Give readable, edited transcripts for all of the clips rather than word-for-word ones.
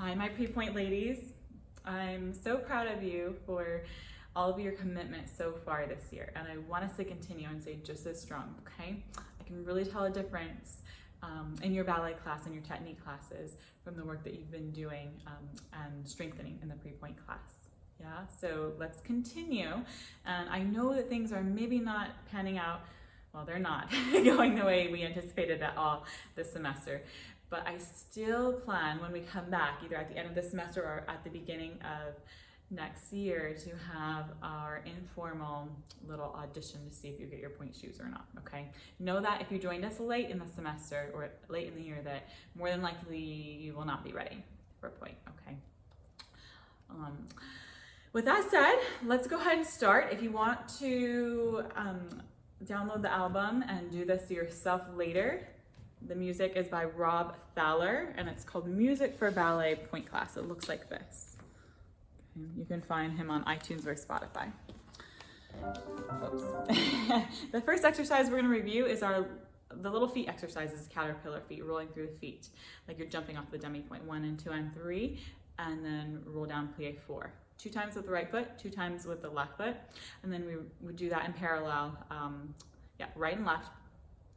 Hi, my Pre-Pointe ladies. I'm so proud of you for all of your commitment so far this year, and I want us to continue and stay just as strong, okay? I can really tell a difference in your ballet class and your technique classes from the work that you've been doing and strengthening in the Pre-Pointe class. Yeah, so let's continue. And I know that things are maybe not panning out, well, they're not going the way we anticipated at all this semester. But I still plan when we come back, either at the end of the semester or at the beginning of next year, to have our informal little audition to see if you get your pointe shoes or not, okay? Know that if you joined us late in the semester or late in the year, that more than likely you will not be ready for pointe, okay? With that said, let's go ahead and start. If you want to download the album and do this yourself later, the music is by Rob Thaler, and it's called Music for Ballet Pointe Class. It looks like this. Okay, you can find him on iTunes or Spotify. The first exercise we're going to review is the little feet exercises, caterpillar feet, rolling through the feet, like you're jumping off the dummy point 1 and 2 and 3, and then roll down plie 4. 2 times with the right foot, 2 times with the left foot, and then we would do that in parallel, right and left,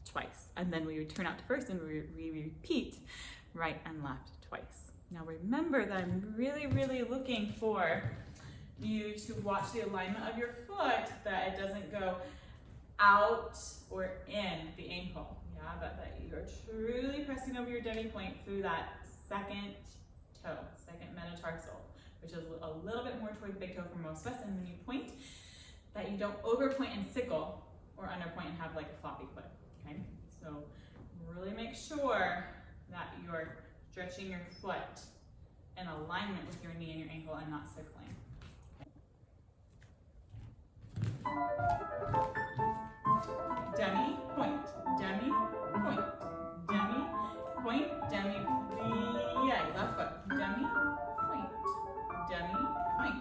twice, and then we would turn out to first and we repeat right and left twice. Now remember that I'm really looking for you to watch the alignment of your foot, that it doesn't go out or in the ankle, but that you're truly pressing over your dummy point through that second toe, second metatarsal, which is a little bit more toward the big toe for most of us, and when you point, that you don't over point and sickle or under point and have like a floppy foot. Okay, so really make sure that you're stretching your foot in alignment with your knee and your ankle and not sickling. Demi, point, demi, point, demi, point, demi, plie, left foot, demi, point, demi, point,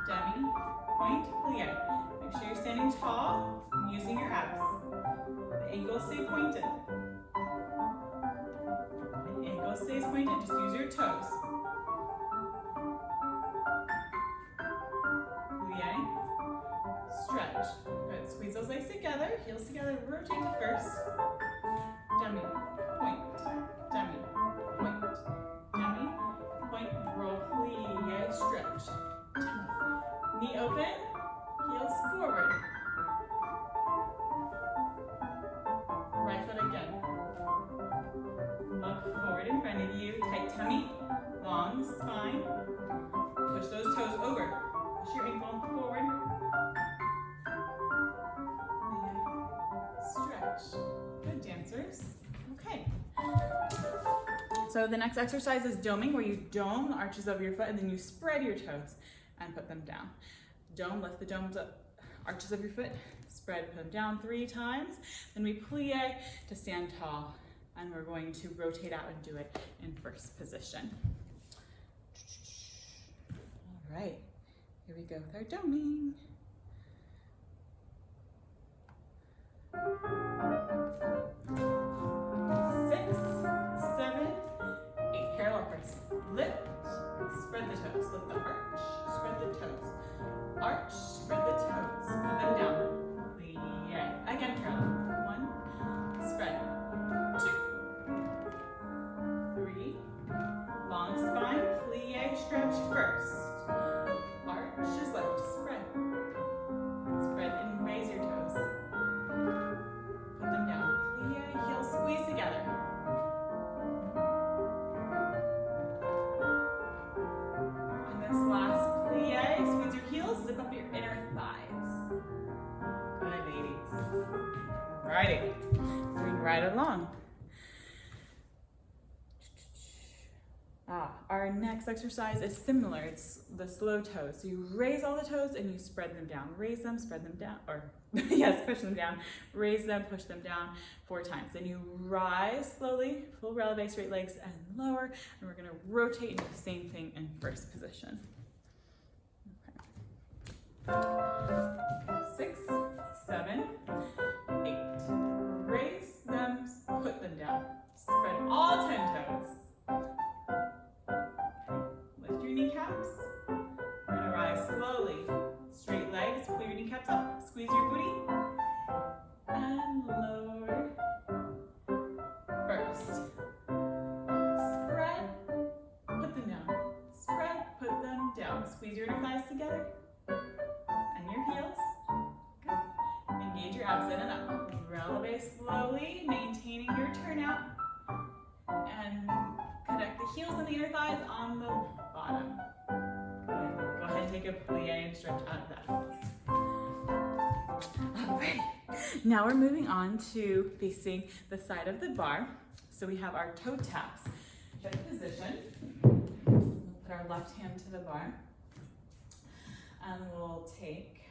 demi, point, plie. Make sure you're standing tall and using your abs. The ankle stay pointed. The ankle stays pointed, just use your toes. Plie, stretch. Good, squeeze those legs together, heels together, rotate to first. Demi, point, demi, point, demi, point, roll, plie, stretch. Demi. Knee open, heels forward. Right foot again. Look forward in front of you. Tight tummy, long spine. Push those toes over. Push your ankle forward. Stretch. Good, dancers. Okay. So the next exercise is doming, where you dome the arches of your foot and then you spread your toes and put them down. Dome, lift the domes up, arches of your foot. Spread, put them down 3 times. Then we plie to stand tall. And we're going to rotate out and do it in first position. All right, here we go with our doming. 6, 7, 8, parallel press. Lift, spread the toes, lift the arch, spread the toes. Arch, spread the toes, put them down. Again, parallel. 1, spread. 2, 3, long spine, plie, stretch first. Arch is left, spread. Spread and raise your toes. Put them down. Plie, heels squeeze together. On this last plie, squeeze your heels, zip up your inner thighs. Good, ladies. Alrighty, moving right along. Our next exercise is similar. It's the slow toes. So you raise all the toes and you spread them down. Raise them, spread them down, or yes, push them down. Raise them, push them down 4 times. Then you rise slowly, full releve, straight legs, and lower. And we're gonna rotate and do the same thing in first position. Okay. 6, 7, 8. Raise them, put them down. Spread all 10 toes. together. And your heels. Good. Engage your abs in and up. Releve slowly, maintaining your turnout. And connect the heels and the inner thighs on the bottom. Good. Go ahead and take a plie and stretch out of that. Alright, now we're moving on to facing the side of the bar. So we have our toe taps. Hip position. We'll put our left hand to the bar. And we'll take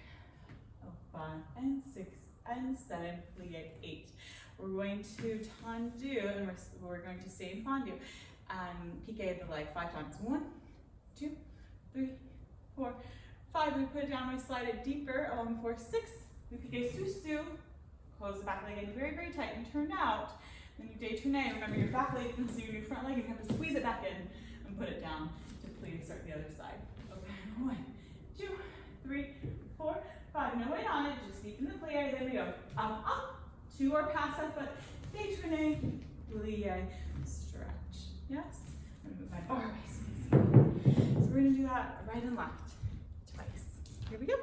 5 and 6 and 7, plie 8. We're going to tendu, and we're going to stay in tendu and pique the leg 5 times. 1, 2, 3, 4, 5. We put it down, we slide it deeper. 4, 6. We pique sous-sus. Close the back leg in very, very tight and turn out. Then you détourne. Remember your back leg can see your front leg, and you have to squeeze it back in and put it down to plie. Start the other side. Okay, 1, 2, 3, 4, 5. No weight on it, just deep in the plie. Then we go up, up. 2 or pass that foot. Détourne, plie, stretch. Yes? I'm gonna move my bar away so you can see. So we're gonna do that right and left twice. Here we go.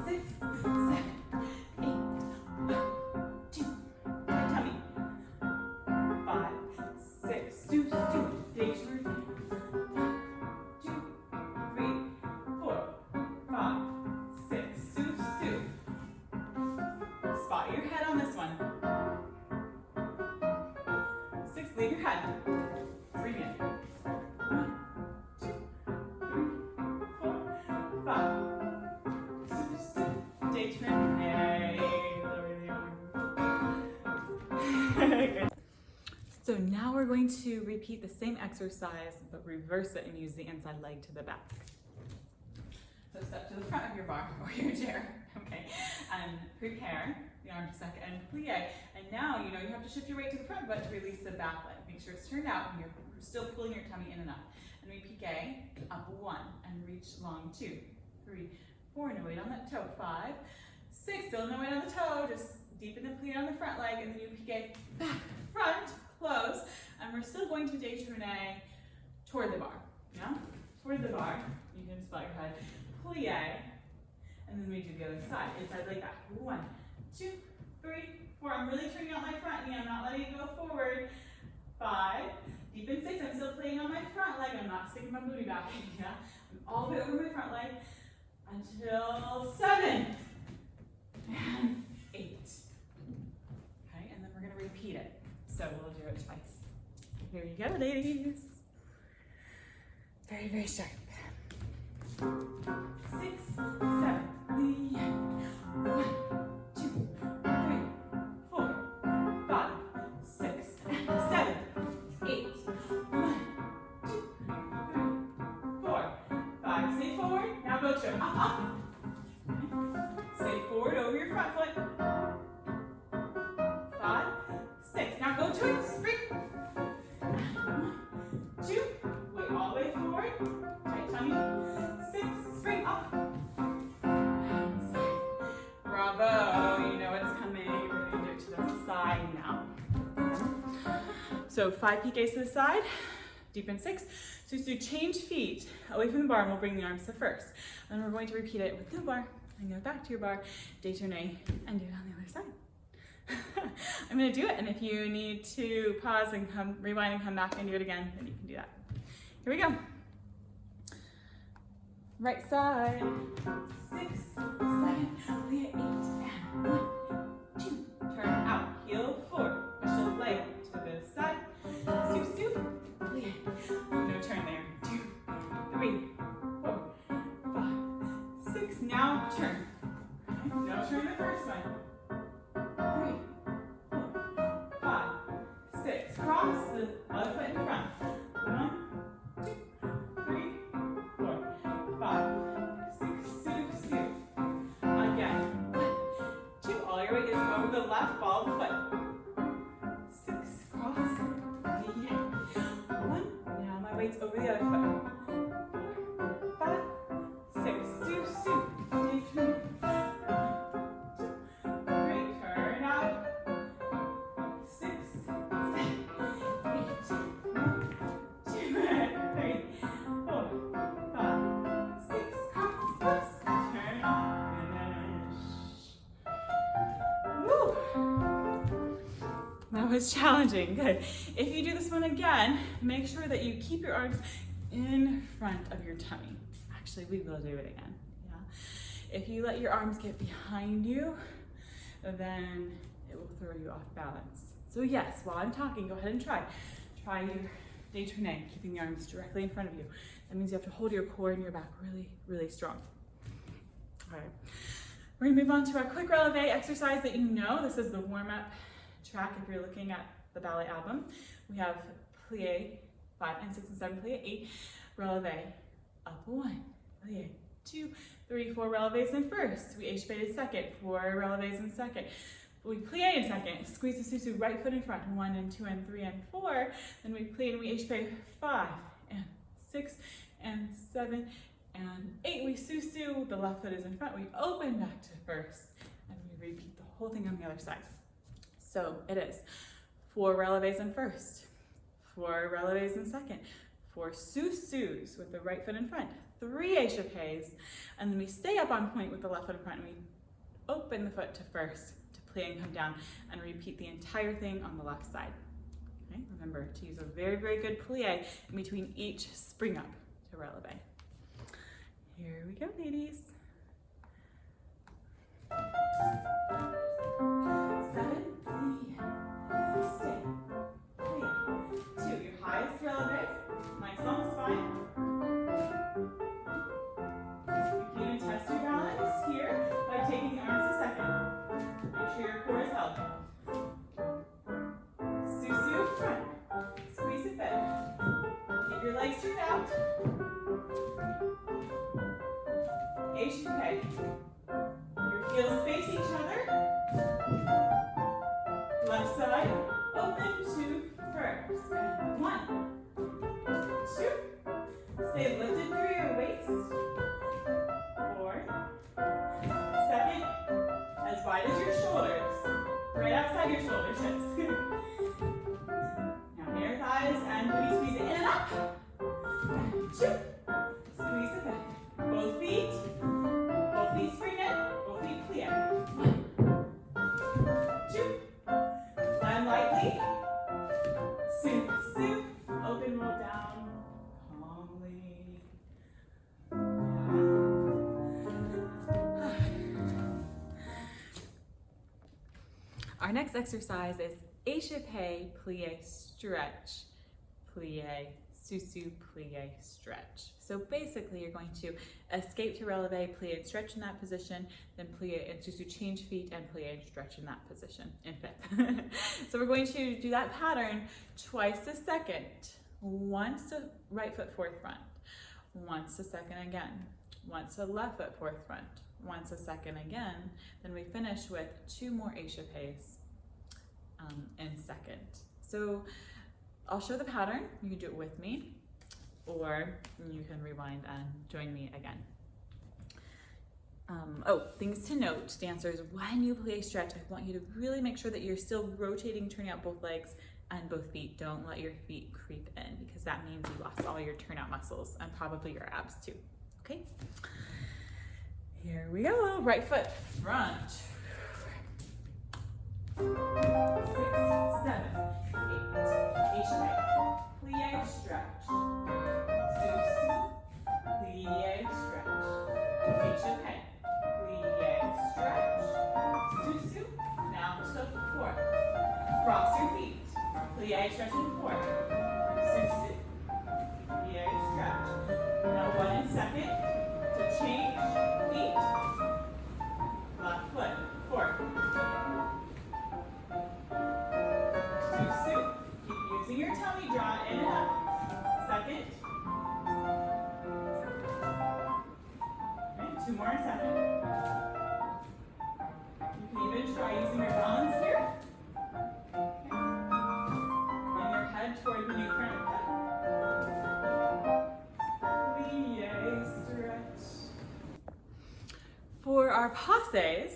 6, 7, 8. 1, 2. Tight tummy. 5, 6. Sous, sous. Détourne. 2, 3, 4, 5, 6. Sous, sous. Spot your head on this one. 6. Leave your head. Bring it. 1, 2, 3, 4, 5. So now we're going to repeat the same exercise, but reverse it and use the inside leg to the back. So step to the front of your bar or your chair, okay? And prepare the arm to second and plie. And now you know you have to shift your weight to the front, but to release the back leg. Make sure it's turned out and you're still pulling your tummy in and up. And we pique up 1 and reach long 2, 3, 4, no weight on that toe, 5, 6, still no weight on the toe, just deepen the plie on the front leg, and then you pique back, front, close, and we're still going to détourne toward the bar, yeah? Toward the bar, you can spot your head, plie, and then we do the other side, inside leg back, 1, 2, 3, 4, I'm really turning out my front knee, I'm not letting it go forward, 5, deepen 6, I'm still playing on my front leg, I'm not sticking my booty back, yeah? I'm all the way over my front leg, until 7, and 8. Okay, and then we're gonna repeat it. So we'll do it twice. Here you go, ladies. Very, very sharp. 6, 7, 1, 2, 3, 4, 5, 6, 7, 8. 1, 2, 3, 4, 5. Stay forward. Now go to up, up. Stay forward over your front foot. 5, 6. Now go to it. Spring. 1, 2. Wait all the way forward. Tight tummy. 6. Spring up. Bravo. You know what's coming. We're going to do it to the side now. So 5 piques to the side. Deepen 6. So change feet away from the bar, and we'll bring the arms to first. Then we're going to repeat it with no bar. And go back to your bar, détourne, and do it on the other side. I'm going to do it, and if you need to pause and rewind and come back and do it again, then you can do that. Here we go. Right side. 6, 7, plie 8, and 1, 2. Turn out, heel forward. Push the leg to the side. Sous-sus, plie. No turn there. 2, 3, 4, 5, 6. Now turn. Now turn the first one. 3, 4, 5, 6. Cross the other foot in front. 1, 2, 3, 4, 5, 6. Sous-sus. Again. 1, 2. All your weight is over the left ball of the foot. 6. Cross. 1. Now my weight's over the other foot. 4, 5, 6. Sous-sus. Détourne. 1, 2, 3. Turn out. 6, 7, 8. 1, 2, that was challenging. Good. If you do this one again, make sire that you keep your arms in front of your tummy. Actually, we will do it again. Yeah. If you let your arms get behind you, then it will throw you off balance. So yes, while I'm talking, go ahead and try. Try your détourné, keeping the arms directly in front of you. That means you have to hold your core and your back really, really strong. All right. We're gonna move on to our quick releve exercise that you know. This is the warm-up track if you're looking at the ballet album. We have plie 5 and 6 and 7, plie 8, releve up 1, plie 2, 3, 4 releves in first. We échappé second, 4 releves in second. We plie in second, squeeze the susu, right foot in front, 1 and 2 and 3 and 4. Then we plie and we échappé 5 and 6 and 7 and 8. We susu, the left foot is in front, we open back to first, and we repeat the whole thing on the other side. So it is 4 releves in first, 4 releves in second, 4 susus with the right foot in front, 3 échappés, and then we stay up on point with the left foot in front, and we open the foot to first, to plie and come down, and repeat the entire thing on the left side. Okay? Remember to use a very, very good plie in between each spring up to releve. Here we go, ladies. 7, plie, stay, plie. 2, your highest releve, nice on the spine. You can even test your balance here by taking the arms a second. Make sure your core is held. Susu, front. Squeeze it back. Keep your legs turned out. échappé. Your heels face each other. Left side, open to first. 1, 2. Stay lifted through your waist. 4. Second, as wide as your shoulders. Right outside your shoulder tips. Now inner thighs and booty squeeze it in and up. 2. Squeeze it back. Both feet spring in, both feet plie. 1, 2. Land lightly. Su, open, roll down, calmly. Our next exercise is échappé, plie, stretch, plie, susu, plie, stretch. So basically you're going to escape to releve, plie and stretch in that position, then plie and susu, change feet, and plie and stretch in that position in fifth. So we're going to do that pattern twice a second. Once a right foot forth front, once a second again, once a left foot forth front, once a second again, then we finish with 2 more échappés in second. So I'll show the pattern, you can do it with me, or you can rewind and join me again. Things to note, dancers, when you plie stretch, I want you to really make sure that you're still rotating, turning out both legs and both feet. Don't let your feet creep in, because that means you lost all your turnout muscles and probably your abs too, okay? Here we go, right foot front. 6, 7, 8, échappé, plie, stretch, susu, plie, stretch, échappé, plie, stretch, susu, now to 4, cross your feet, plie, stretch in 4, susu, plie, stretch, now 1 in second, to change, feet, left foot, 4, susu, keep using your tummy, draw it in and up, second, okay, 2 more in second, you can even try using your balance here, okay. And your head toward the new front foot, plie, stretch. For our passes,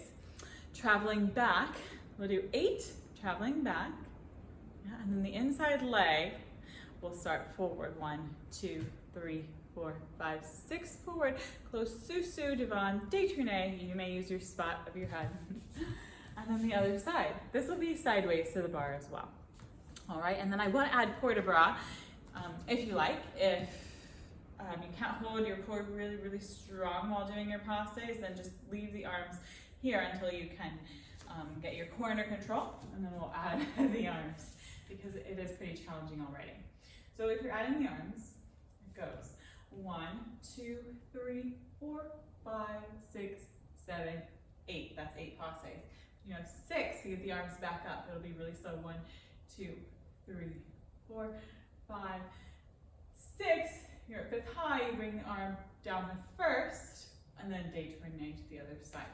traveling back, we'll do 8 traveling back, yeah, and then the inside leg will start forward. 1, 2, 3, 4, 5, 6 forward, close susu, devant, détourné. You may use your spot of your head. And then the other side. This will be sideways to the bar as well. All right, and then I want to add port de bras if you like. If you can't hold your core really, really strong while doing your passes, then just leave the arms here until you can get your core under control, and then we'll add the arms because it is pretty challenging already. So if you're adding the arms, it goes 1, 2, 3, 4, 5, 6, 7, 8. That's 8 passes. You have 6 to get the arms back up. It'll be really slow. 1, 2, 3, 4, 5, 6. You're at 5th high. You bring the arm down the first, and then détourné to the other side.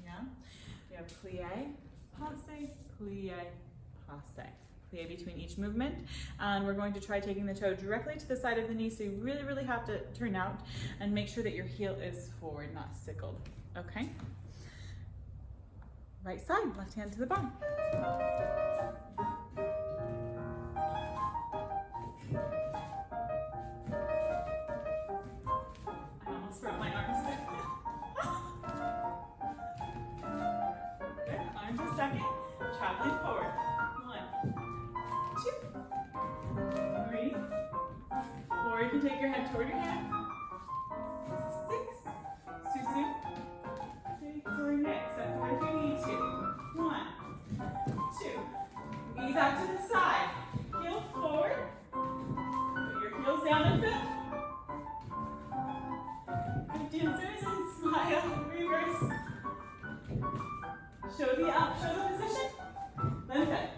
Yeah. We have plie, passe, plie, passe. Plie between each movement, and we're going to try taking the toe directly to the side of the knee, so you really, really have to turn out and make sure that your heel is forward, not sickled. Okay. Right side, left hand to the bar. I almost broke my arms there. Good, arms a second, traveling forward. 1, 2, 3, 4, you can take your head toward your hand. 6, Susu. Take your neck, step forward if you need to. 1, 2, knees out to the side, heel forward, put your heels down and fill. Good dancers, and smile, reverse. Show the position, then fit.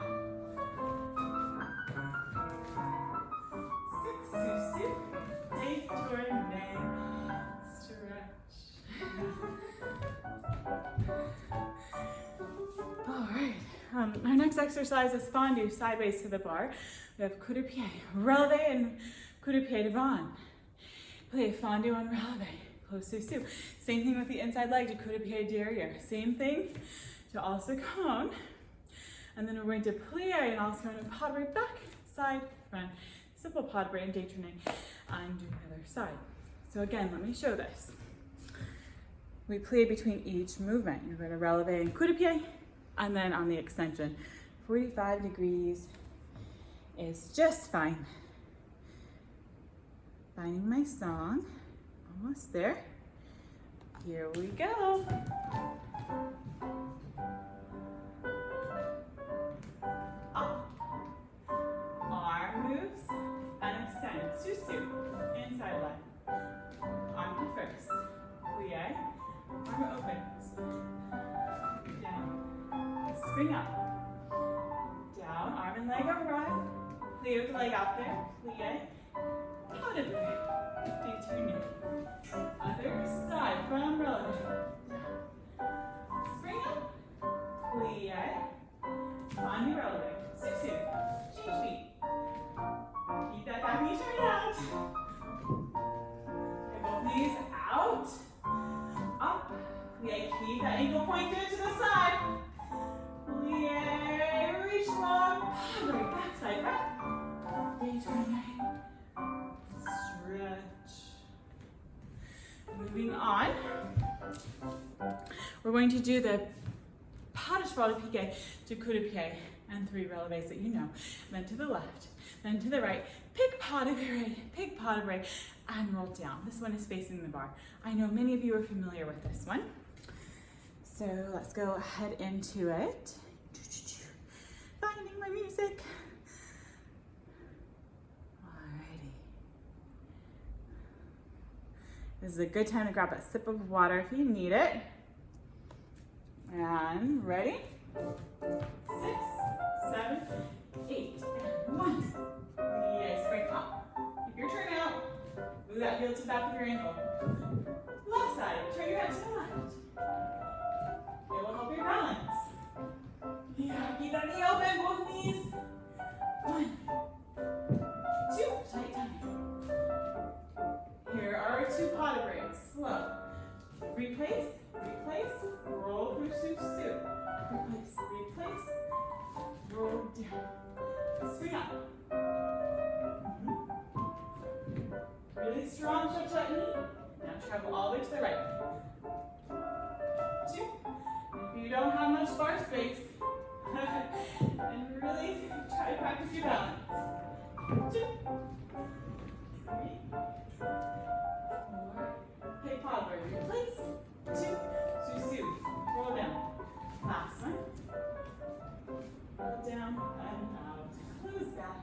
6, Susu, détourné, stretch. All right, our next exercise is fondue, sideways to the bar. We have coup de pied, releve, and coup de pied devant. Play fondue on releve, close Susu. Same thing with the inside leg to coup de pied derrière. Same thing to also cone. And then we're going to plie and also going to pas de bras back, side, front. Simple pas de bras and détourné, and do the other side. So again, let me show this. We plie between each movement. You're going to releve and coup de pied, and then on the extension, 45 degrees is just fine. Finding my song, almost there. Here we go. Up, arm moves, and extend, Susu, inside leg. Arm to first, plie, arm opens, down, spring up, down, arm and leg arrive, plie with the leg out there, plie, pas de bras, détourné, other side, from releve, spring up, plie, on your releve, Susu, change feet, keep that back knee turned out, okay, both knees out, up, plie, keep that ankle pointed to the side, plie, reach long, right, back side, right, détourné, stretch. Moving on, we're going to do the pas de cheval de piqué to coup de pied and 3 releves that you know. Then to the left, then to the right, pick pas de bras, pick pas de bras, and roll down. This one is facing the bar. I know many of you are familiar with this one. So let's go ahead into it. Finding my music. Alrighty. This is a good time to grab a sip of water if you need it. And ready? 6, 7, 8, and 1. Yes, spring up. Keep your turn out. Move that heel to the back of your ankle. Left side, turn your head to the left. It will help your balance. Yeah, keep that knee open, both knees. 1, 2, tight tummy. Here are our 2 pas de bras. Slow. Replace, replace, roll through Susu. Replace, replace, roll down. Spring up. Really strong stretch that knee. Now travel all the way to the right. 2. If you you don't have much bar space. And really try to practice your balance. 2, 3, 4. Okay, toddler, replace. 2, Susu, roll down. Last one. Roll down and out. Close back.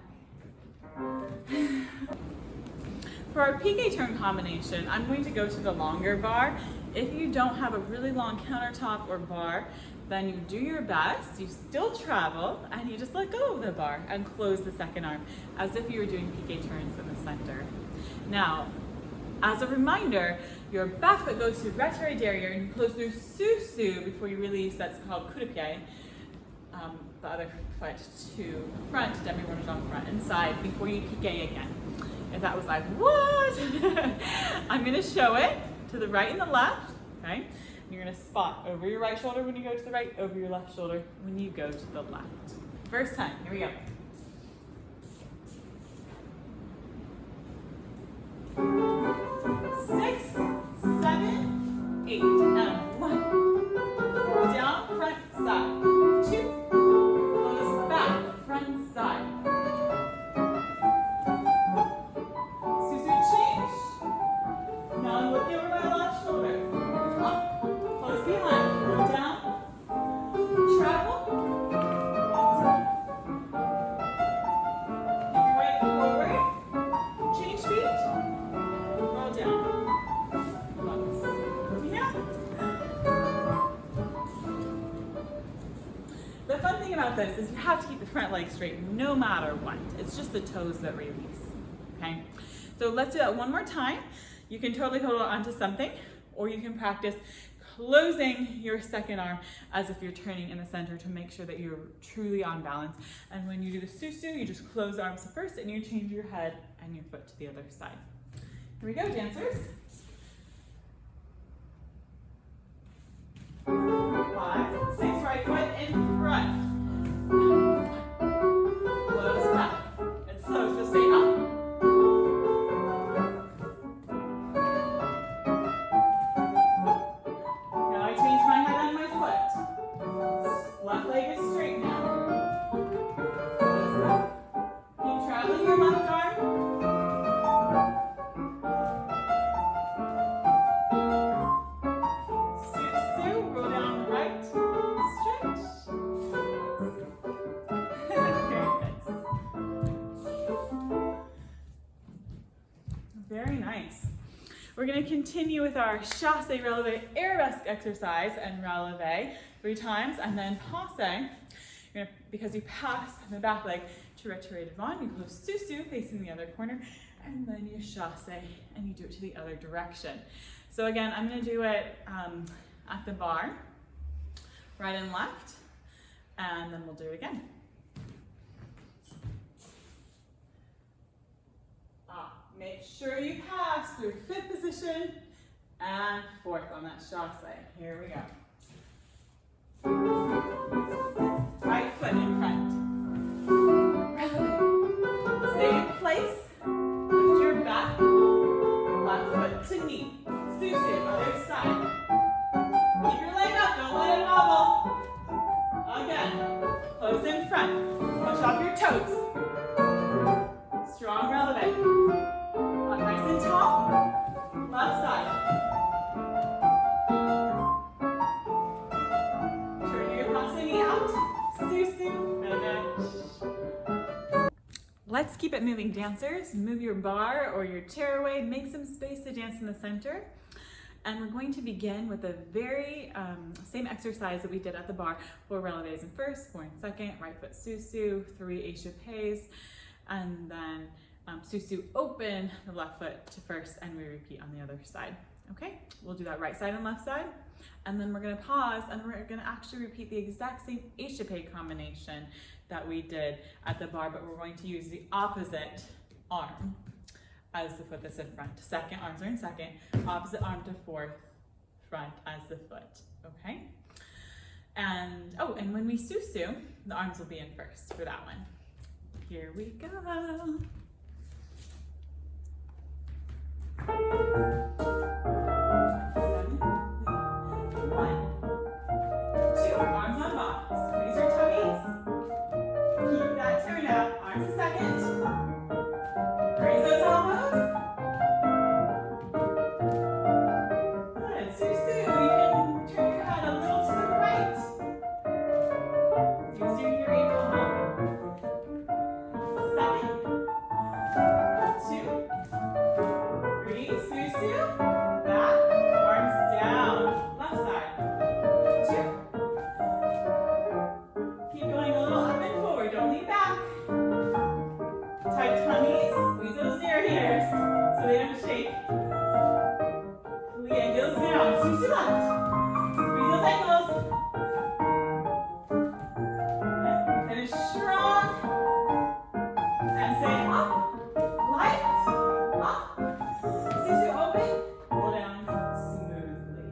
For our PK turn combination, I'm going to go to the longer bar. If you don't have a really long countertop or bar, then you do your best, you still travel, and you just let go of the bar and close the second arm as if you were doing PK turns in the center. Now, as a reminder, your back foot goes through retrait derrière and you close through Susu before you release. That's called coup de pied. The other foot to front, demi-rondage front and side before you piqué again. If that was like, what? I'm gonna show it to the right and the left, okay? You're gonna spot over your right shoulder when you go to the right, over your left shoulder when you go to the left. First time, here we go. 6, 7, 8, and 1. Roll down, front, side. 2, close back, front, side. Susu change. Now I'm looking over my left shoulder. Up, close behind, roll down, travel, keep your weight forward, change feet, roll down, yeah. The fun thing about this is you have to keep the front leg straight no matter what. It's just the toes that release, okay? So let's do that one more time. You can totally hold on to something, or you can practice closing your second arm as if you're turning in the center to make sure that you're truly on balance. And when you do the Susu, you just close the arms first and you change your head and your foot to the other side. Here we go, dancers. 5, 6, right foot in front. Close back. It's slow, so stay up. Now I change my head on my foot. Left leg is straight now. Close back. Keep traveling your left arm. Susu, roll down right, stretch. Very nice. We're going to continue with our chasse, releve, arabesque exercise and releve 3 times, and then passe. You're gonna, because you pass the back leg to retrait devant, you close Susu facing the other corner, and then you chasse and you do it to the other direction. So again, I'm going to do it at the bar, right and left, and then we'll do it again. Make sure you pass through 5th position and 4th on that chasse. Here we go. Right foot in front. Stay in place. Lift your back. Left foot to knee. Susu, other side. Keep your leg up. Don't let it wobble. Again. Close in front. Push off your toes. Strong releve. Nice and tall. Left side. Turn your passini out. Susu. Finish. Let's keep it moving, dancers. Move your bar or your chair away. Make some space to dance in the center. And we're going to begin with the very same exercise that we did at the bar. 4 releves in first, 4 in second, right foot Susu, 3 échappés, and then Susu open the left foot to first, and we repeat on the other side. Okay, we'll do that right side and left side, and then we're going to pause and we're going to actually repeat the exact same échappé combination that we did at the bar, but we're going to use the opposite arm as the foot that's in front. Second, arms are in second, opposite arm to 4th, front as the foot. Okay, and oh, and when we Susu, the arms will be in first for that one. Here we go. 1, 2, Times a second. Raise those elbows. Good. Susu, you can turn your head a little to the right. Using your ankle hump. Second. 2. Breathe, Susu. Back. Arms down. Left side. 2. Keep going a little up and forward. Don't lean back. Tight tummies. Squeeze those derrieres so they don't shake. Plie heels down. Susu left. Squeeze those ankles. Finish strong. And say up. Light. Up. Susu open. Roll down smoothly.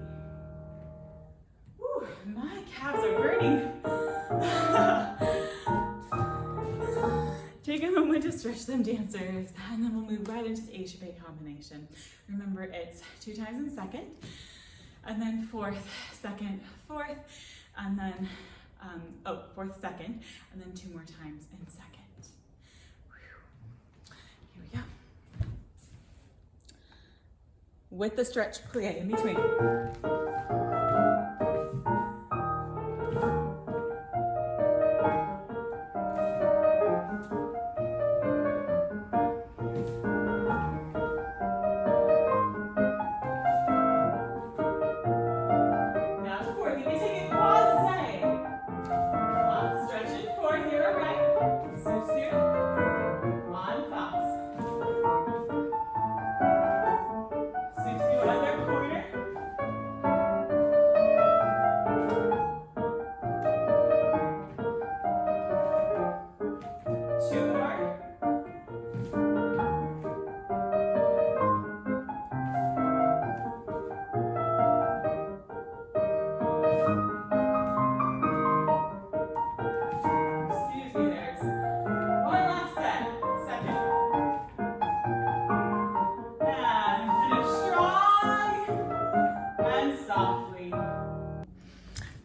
Whew, my calves are burning. Take a moment to stretch them, dancers, and then we'll move right into the échappé combination. Remember, it's 2 times in second, and then fourth, second, fourth, and then, fourth, second, and then 2 more times in second. Whew. Here we go. With the stretch plie in between.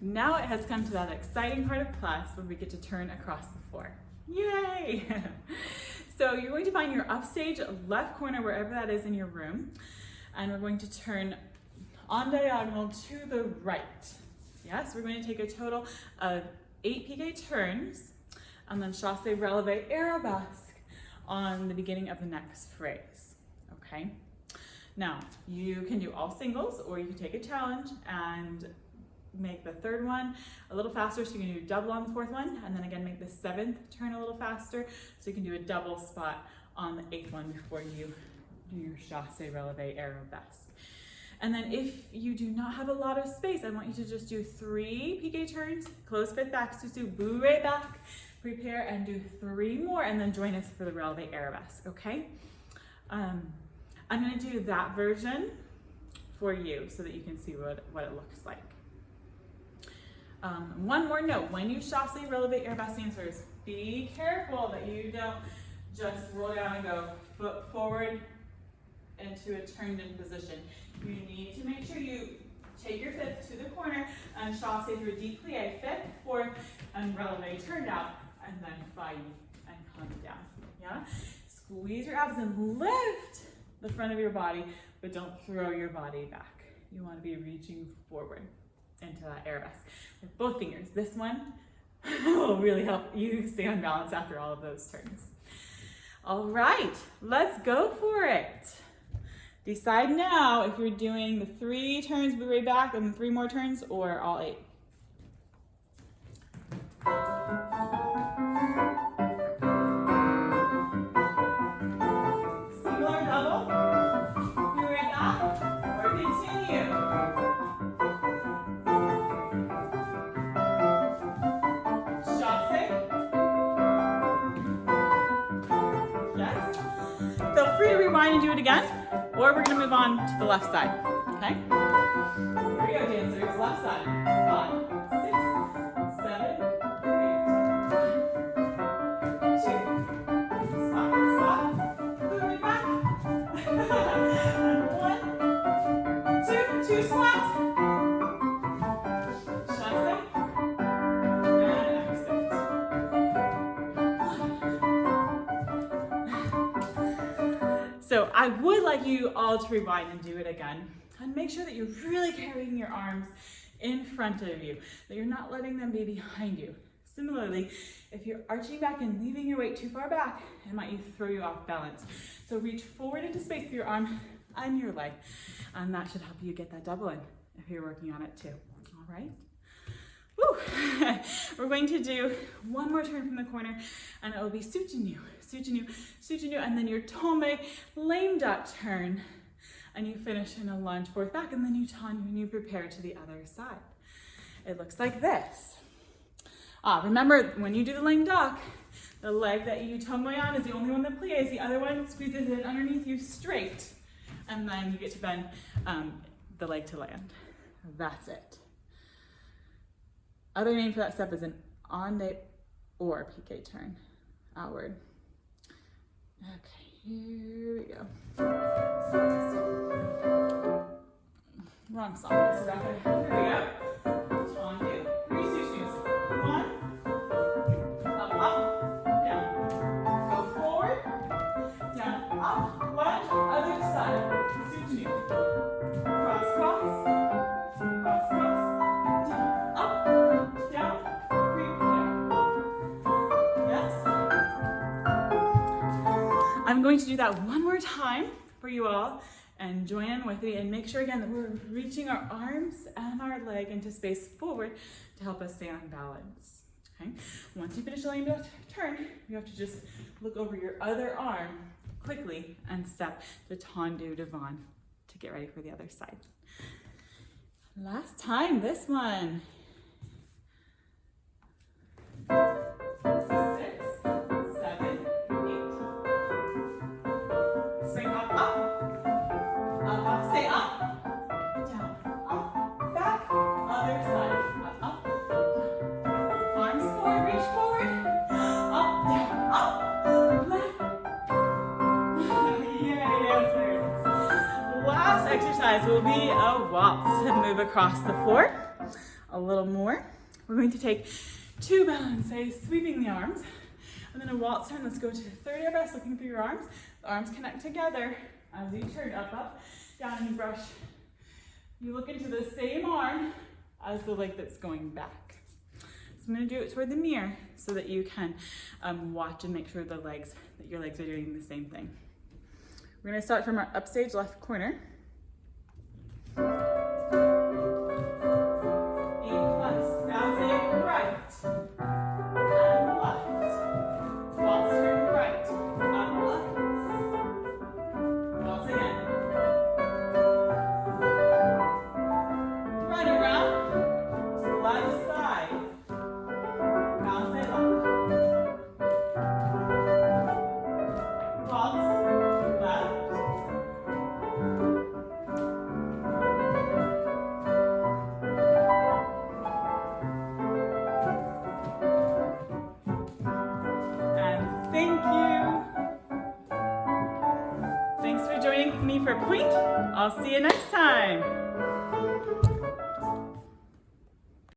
Now it has come to that exciting part of class where we get to turn across the floor. Yay! So you're going to find your upstage left corner, wherever that is in your room, and we're going to turn on diagonal to the right. Yes, we're going to take a total of 8 piqué turns, and then chassé, relevé, arabesque on the beginning of the next phrase, okay? Now, you can do all singles, or you can take a challenge and make the third one a little faster, so you can do a double on the fourth one, and then again make the 7th turn a little faster, so you can do a double spot on the 8th one before you do your chassé, relevé, arabesque. And then if you do not have a lot of space, I want you to just do 3 piqué turns, close fit back, susu, bourrée back, prepare, and do 3 more, and then join us for the relevé arabesque, okay? I'm gonna do that version for you so that you can see what it looks like. One more note, when you chassé, relevé, arabesque dancers, be careful that you don't just roll down and go foot forward into a turned in position. You need to make sure you take your 5th to the corner and chassé through a deep plie, 5th, 4th, and relevé, turned out, and then failli, and come down, yeah? Squeeze your abs and lift the front of your body, but don't throw your body back. You want to be reaching forward into that arabesque with both fingers. This one will really help you stay on balance after all of those turns. All right, let's go for it. Decide now if you're doing the 3 turns, bourrée back, and 3 more turns, or all 8. Single or double, bourrée back, or continue. Chassé. Yes. Feel free to rewind and do it again. Or we're going to move on to the left side, okay? Here we go, dancers. Left side. 5, 6, 7, 8. 2. Spot, spot. Bourrée back. 1, 2. 2 spots. Chassé. And exit. 1, 2. So I would like you all to rewind and do it again. And make sure that you're really carrying your arms in front of you, that you're not letting them be behind you. Similarly, if you're arching back and leaving your weight too far back, it might throw you off balance. So reach forward into space for your arm and your leg, and that should help you get that double in if you're working on it too. All right. Woo. We're going to do one more turn from the corner, and it will be Sujinu, Sujinu, Sujinu, and then your Tomei lame duck turn, and you finish in a lunge forward back, and then you turn and you prepare to the other side. It looks like this. Remember, when you do the lame duck, the leg that you Tomei on is the only one that plies, the other one squeezes in underneath you straight, and then you get to bend the leg to land. That's it. Other name for that step is an onde or PK turn, outward. Okay, here we go. Wrong song. Here we go. Tondu. 3 Sujinus. 1. Up, down. Go forward, down, up, lunge, other side. Sujinu. Cross, cross. Cross, cross. Down, up, down. Pre-Pointe. Yes. I'm going to do that one more time for you all. And join in with me and make sure again that we're reaching our arms and our leg into space forward to help us stay on balance. Okay. Once you finish the lame duck turn, you have to just look over your other arm quickly and step to Tendu Devon to get ready for the other side. Last time, this one. 6, 7, 8. Swing up, up. Up, stay up, down, up, back, other side, up, down. Arms forward, reach forward, up, down, up, left. Yay, dancers. Last exercise will be a waltz. Move across the floor a little more. We're going to take 2 balances, sweeping the arms, and then a waltz turn. Let's go to 30 of us, looking through your arms. The arms connect together as you turn up, up. Down and you brush. You look into the same arm as the leg that's going back. So I'm going to do it toward the mirror so that you can watch and make sure that your legs are doing the same thing. We're going to start from our upstage left corner. 8 plus. Now say right and left. Waltz turn right and left. Waltz again. Thanks for joining me for Point. I'll see you next time.